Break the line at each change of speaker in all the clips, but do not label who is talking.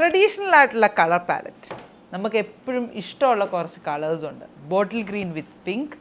Traditional ആയിട്ടുള്ള colour palette നമുക്ക് എപ്പോഴും ഇഷ്ടമുള്ള കുറച്ച് കളേഴ്സ് ഉണ്ട്. Bottle green with pink,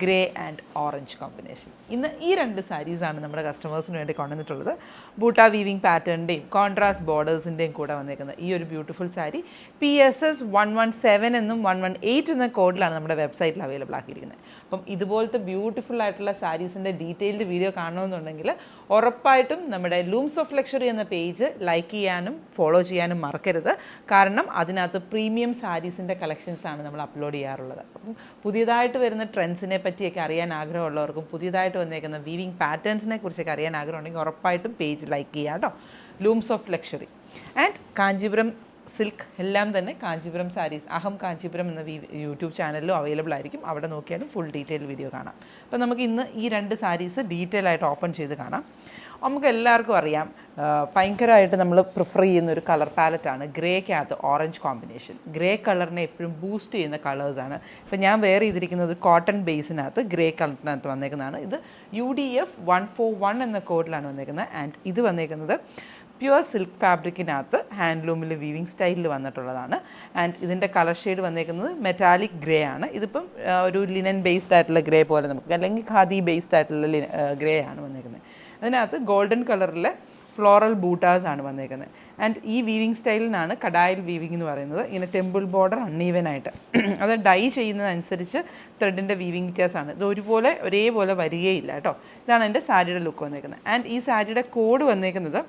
grey and orange combination. ഇന്ന് ഈ രണ്ട് സാരീസാണ് നമ്മുടെ കസ്റ്റമേഴ്സിന് വേണ്ടി കൊണ്ടുവന്നിട്ടുള്ളത്. ബൂട്ട വീവിങ് പാറ്റേണിൻ്റെയും കോൺട്രാസ്റ്റ് ബോർഡേഴ്സിൻ്റെയും കൂടെ വന്നേക്കുന്ന ഈ ഒരു ബ്യൂട്ടിഫുൾ സാരി PSS 117 എന്നും 118 എന്ന കോഡിലാണ് നമ്മുടെ വെബ്സൈറ്റിൽ അവൈലബിൾ ആക്കിയിരിക്കുന്നത്. അപ്പം ഇതുപോലത്തെ ബ്യൂട്ടിഫുൾ ആയിട്ടുള്ള സാരീസിൻ്റെ ഡീറ്റെയിൽഡ് വീഡിയോ കാണണമെന്നുണ്ടെങ്കിൽ ഉറപ്പായിട്ടും നമ്മുടെ ലൂംസ് ഓഫ് ലക്ഷറി എന്ന പേജ് ലൈക്ക് ചെയ്യാനും ഫോളോ ചെയ്യാനും മറക്കരുത്. കാരണം അതിനകത്ത് പ്രീമിയം സാരീസിൻ്റെ കളക്ഷൻസാണ് നമ്മൾ അപ്ലോഡ് ചെയ്യാറുള്ളത്. അപ്പം പുതിയതായിട്ട് വരുന്ന ട്രെൻഡ്സിനെ പറ്റിയൊക്കെ അറിയാൻ ആഗ്രഹമുള്ളവർക്കും പുതിയതായിട്ട് വന്നേക്കുന്ന വീവിങ് പാറ്റേൺസിനെ കുറിച്ചൊക്കെ അറിയാൻ ആഗ്രഹമുണ്ടെങ്കിൽ ഉറപ്പായിട്ടും പേജ് ലൈക്ക് ചെയ്യുക കേട്ടോ. Looms of luxury and Kanchipuram silk എല്ലാം തന്നെ കാഞ്ചീപുരം സാരീസ് അഹം കാഞ്ചീപുരം എന്ന യൂട്യൂബ് ചാനലിലും അവൈലബിൾ ആയിരിക്കും. അവിടെ നോക്കിയാലും ഫുൾ ഡീറ്റെയിൽ വീഡിയോ കാണാം. അപ്പോൾ നമുക്ക് ഇന്ന് ഈ രണ്ട് സാരീസ് ഡീറ്റെയിൽ ആയിട്ട് ഓപ്പൺ ചെയ്ത് കാണാം. നമുക്ക് എല്ലാവർക്കും അറിയാം ഭയങ്കരമായിട്ട് നമ്മൾ പ്രിഫർ ചെയ്യുന്ന ഒരു കളർ പാലറ്റാണ് ഗ്രേക്കകത്ത് ഓറഞ്ച് കോമ്പിനേഷൻ. ഗ്രേ കളറിനെ എപ്പോഴും ബൂസ്റ്റ് ചെയ്യുന്ന കളേഴ്സാണ്. ഇപ്പോൾ ഞാൻ വെയർ ചെയ്തിരിക്കുന്നത് കോട്ടൺ ബേസിനകത്ത് ഗ്രേ കളറിനകത്ത് വന്നേക്കുന്നതാണ്. ഇത് UDF 141 എന്ന കോഡിലാണ് വന്നേക്കുന്നത്. ആൻഡ് ഇത് വന്നേക്കുന്നത് പ്യുവർ സിൽക്ക് ഫാബ്രിക്കിനകത്ത് ഹാൻഡ്ലൂമിൽ വീവിങ് സ്റ്റൈലിൽ വന്നിട്ടുള്ളതാണ്. ആൻഡ് ഇതിൻ്റെ കളർ ഷെയ്ഡ് വന്നേക്കുന്നത് മെറ്റാലിക് ഗ്രേ ആണ്. ഇതിപ്പം ഒരു ലിനൻ ബേസ്ഡ് ആയിട്ടുള്ള ഗ്രേ പോലെ നമുക്ക് അല്ലെങ്കിൽ ഖാദി ബേസ്ഡ് ആയിട്ടുള്ള ഗ്രേ ആണ് വന്നേക്കുന്നത്. അതിനകത്ത് ഗോൾഡൻ കളറിലെ ഫ്ലോറൽ ബൂട്ടാസ് ആണ് വന്നേക്കുന്നത്. ആൻഡ് ഈ വീവിങ് സ്റ്റൈലിനാണ് കടായിൽ വീവിങ് എന്ന് പറയുന്നത്. ഇങ്ങനെ ടെമ്പിൾ ബോർഡർ അൺഈവൻ ആയിട്ട് അത് ഡൈ ചെയ്യുന്നതനുസരിച്ച് ത്രെഡിൻ്റെ വീവിങ് വ്യത്യാസമാണ്. ഇത് ഒരേപോലെ വരികയില്ല കേട്ടോ. ഇതാണ് എൻ്റെ സാരിയുടെ ലുക്ക് വന്നേക്കുന്നത്. ആൻഡ് ഈ സാരിയുടെ കോഡ് വന്നേക്കുന്നത്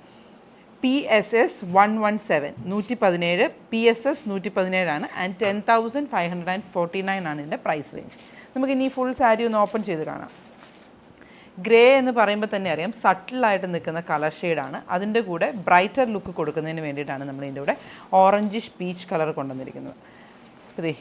PSS 117 117 PSS 117 ആണ്. ആൻഡ് 10,549 ആണ് ഇതിൻ്റെ പ്രൈസ് റേഞ്ച്. നമുക്കിനി ഫുൾ സാരി ഒന്ന് ഓപ്പൺ ചെയ്ത് കാണാം. ഗ്രേ എന്ന് പറയുമ്പോൾ തന്നെ അറിയാം സട്ടിലായിട്ട് നിൽക്കുന്ന കളർ ഷെയ്ഡാണ്. അതിൻ്റെ കൂടെ ബ്രൈറ്റർ ലുക്ക് കൊടുക്കുന്നതിന് വേണ്ടിയിട്ടാണ് നമ്മൾ ഇതിൻ്റെ കൂടെ ഓറഞ്ചിഷ് പീച്ച് കളർ കൊണ്ടുവന്നിരിക്കുന്നത്. അതെ,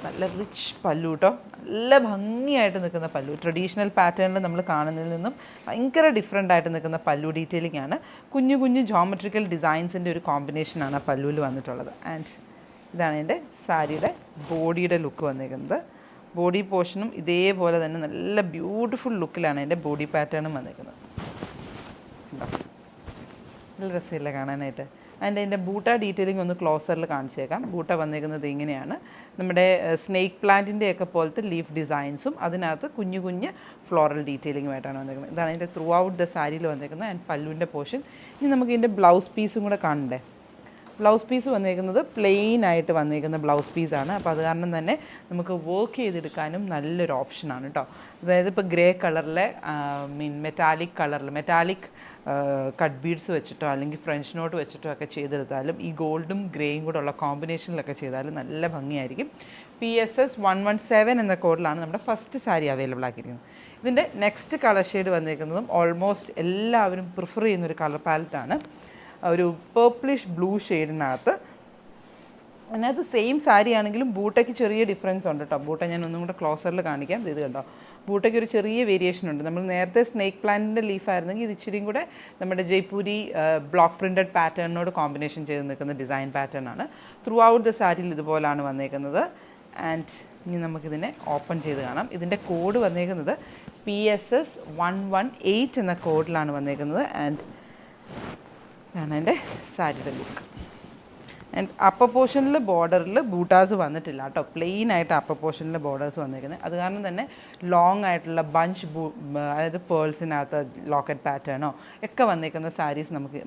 നല്ല റിച്ച് പല്ലു കേട്ടോ. നല്ല ഭംഗിയായിട്ട് നിൽക്കുന്ന പല്ലു. ട്രഡീഷണൽ പാറ്റേണിൽ നമ്മൾ കാണുന്നതിൽ നിന്നും ഭയങ്കര ഡിഫറെൻ്റ് ആയിട്ട് നിൽക്കുന്ന പല്ലു ഡീറ്റെയിലിംഗ് ആണ്. കുഞ്ഞു കുഞ്ഞു ജോമെട്രിക്കൽ ഡിസൈൻസിൻ്റെ ഒരു കോമ്പിനേഷനാണ് ആ പല്ലുവിൽ വന്നിട്ടുള്ളത്. ആൻഡ് ഇതാണ് എൻ്റെ സാരിയുടെ ബോഡിയുടെ ലുക്ക് വന്നിരിക്കുന്നത്. ബോഡി പോർഷനും ഇതേപോലെ തന്നെ നല്ല ബ്യൂട്ടിഫുൾ ലുക്കിലാണ് എൻ്റെ ബോഡി പാറ്റേണും വന്നിരിക്കുന്നത്. നല്ല രസമില്ല കാണാനായിട്ട്. അതിൻ്റെ ബൂട്ട ഡീറ്റെയിലിംഗ് ഒന്ന് ക്ലോസറിൽ കാണിച്ചേക്കാം. ബൂട്ട വന്നിരിക്കുന്നത് ഇങ്ങനെയാണ്. നമ്മുടെ സ്നേക്ക് പ്ലാന്റിൻ്റെയൊക്കെ പോലത്തെ ലീഫ് ഡിസൈൻസും അതിനകത്ത് കുഞ്ഞു കുഞ്ഞ് ഫ്ലോറൽ ഡീറ്റെയിലിങ്ങുമായിട്ടാണ് വന്നിരിക്കുന്നത്. ഇതാണ് ഇതിൻ്റെ ത്രൂ ഔട്ട് ദ സാരിയിൽ വന്നിരിക്കുന്നത്. ആൻഡ് പല്ലുവിൻ്റെ പോർഷൻ. ഇനി നമുക്ക് ഇതിൻ്റെ ബ്ലൗസ് പീസും കൂടെ കാണണ്ടേ. ബ്ലൗസ് പീസ് വന്നിരിക്കുന്നത് പ്ലെയിൻ ആയിട്ട് വന്നിരിക്കുന്ന ബ്ലൗസ് പീസാണ്. അപ്പോൾ അത് കാരണം തന്നെ നമുക്ക് വർക്ക് ചെയ്തെടുക്കാനും നല്ലൊരു ഓപ്ഷനാണ് കേട്ടോ. അതായത് ഇപ്പോൾ ഗ്രേ കളറിലെ മെറ്റാലിക് കട്ട് ബീഡ്സ് വെച്ചിട്ടോ അല്ലെങ്കിൽ ഫ്രഞ്ച് നോട്ട് വെച്ചിട്ടോ ഒക്കെ ചെയ്തെടുത്താലും ഈ ഗോൾഡും ഗ്രേയും കൂടെ ഉള്ള കോമ്പിനേഷനിലൊക്കെ ചെയ്താലും നല്ല ഭംഗിയായിരിക്കും. PSS 117 എന്ന കോഡിലാണ് നമ്മുടെ ഫസ്റ്റ് സാരി അവൈലബിൾ ആക്കിയിരിക്കുന്നത്. ഇതിൻ്റെ നെക്സ്റ്റ് കളർ ഷെയ്ഡ് വന്നിരിക്കുന്നതും ഓൾമോസ്റ്റ് എല്ലാവരും പ്രിഫർ ചെയ്യുന്നൊരു കളർ പാലറ്റാണ്. ഒരു പേർപ്പിളിഷ് ബ്ലൂ ഷെയ്ഡിനകത്ത്. അതിനകത്ത് സെയിം സാരി ആണെങ്കിലും ബൂട്ടയ്ക്ക് ചെറിയ ഡിഫറൻസ് ഉണ്ട് കേട്ടോ. ബൂട്ട ഞാൻ ഒന്നും കൂടെ ക്ലോസറിൽ കാണിക്കാം. ഇത് കണ്ടോ, ബൂട്ടയ്ക്ക് ഒരു ചെറിയ വേരിയേഷൻ ഉണ്ട്. നമ്മൾ നേരത്തെ സ്നേക്ക് പ്ലാന്റിൻ്റെ ലീഫായിരുന്നെങ്കിൽ ഇത് ഇച്ചിരിയും കൂടെ നമ്മുടെ ജയ്പൂരി ബ്ലോക്ക് പ്രിൻറ്റഡ് പാറ്റേണിനോട് കോമ്പിനേഷൻ ചെയ്ത് നിൽക്കുന്ന ഡിസൈൻ പാറ്റേൺ ആണ്. ത്രൂ ഔട്ട് ദ സാരിയിൽ ഇതുപോലാണ് വന്നേക്കുന്നത്. ആൻഡ് ഇനി നമുക്കിതിനെ ഓപ്പൺ ചെയ്ത് കാണാം. ഇതിൻ്റെ കോഡ് വന്നേക്കുന്നത് PSS 118 എന്ന കോഡിലാണ് വന്നേക്കുന്നത്. ആൻഡ് ഇതാണ് എൻ്റെ സാരിയുടെ ലുക്ക്. ആൻഡ് അപ്പർ പോർഷനിൽ ബോർഡറിൽ ബൂട്ടാസ് വന്നിട്ടില്ല കേട്ടോ. പ്ലെയിൻ ആയിട്ട് അപ്പർ പോർഷനിൽ ബോർഡേഴ്സ് വന്നിരിക്കുന്നത്. അത് കാരണം തന്നെ ലോങ് ആയിട്ടുള്ള ബഞ്ച് അതായത് പേൾസിനകത്ത് ലോക്കറ്റ് പാറ്റേണോ ഒക്കെ വന്നിരിക്കുന്ന സാരീസ് നമുക്ക്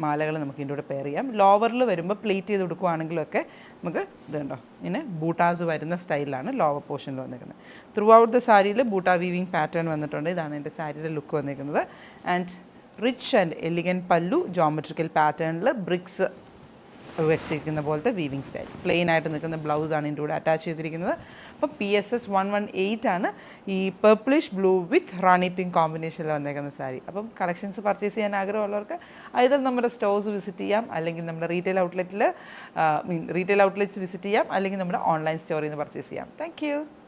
മാലകൾ നമുക്ക് ഇതിൻ്റെ കൂടെ പെയർ ചെയ്യാം. ലോവറിൽ വരുമ്പോൾ പ്ലേറ്റ് ചെയ്ത് കൊടുക്കുകയാണെങ്കിലൊക്കെ നമുക്ക് ഇത് കണ്ടോ ഇങ്ങനെ ബൂട്ടാസ് വരുന്ന സ്റ്റൈലിലാണ് ലോവർ പോർഷനിൽ വന്നിരിക്കുന്നത്. ത്രൂ ഔട്ട് ദ സാരിയിൽ ബൂട്ട വീവിങ് പാറ്റേൺ വന്നിട്ടുണ്ട്. ഇതാണ് എൻ്റെ സാരിയുടെ ലുക്ക് വന്നിരിക്കുന്നത്. ആൻഡ് റിച്ച് ആൻഡ് എലിഗൻറ്റ് പല്ലു, ജോമെട്രിക്കൽ പാറ്റേണിൽ ബ്രിക്സ് വെച്ചിരിക്കുന്ന പോലത്തെ വീവിങ് സ്റ്റൈൽ. പ്ലെയിൻ ആയിട്ട് നിൽക്കുന്ന ബ്ലൗസാണ് ഇതിൻ്റെ കൂടെ അറ്റാച്ച് ചെയ്തിരിക്കുന്നത്. അപ്പോൾ PSS 118 ആണ് ഈ purplish blue with rani pink കോമ്പിനേഷനിൽ വന്നേക്കുന്ന സാരി. അപ്പം കളക്ഷൻസ് പർച്ചേസ് ചെയ്യാൻ ആഗ്രഹമുള്ളവർക്ക് either നമ്മുടെ സ്റ്റോഴ്സ് വിസിറ്റ് ചെയ്യാം, അല്ലെങ്കിൽ നമ്മുടെ റീറ്റെയിൽ ഔട്ട്ലെറ്റ്സ് വിസിറ്റ് ചെയ്യാം, അല്ലെങ്കിൽ നമ്മുടെ ഓൺലൈൻ സ്റ്റോറിൽ നിന്ന് പർച്ചേസ് ചെയ്യാം. Thank you.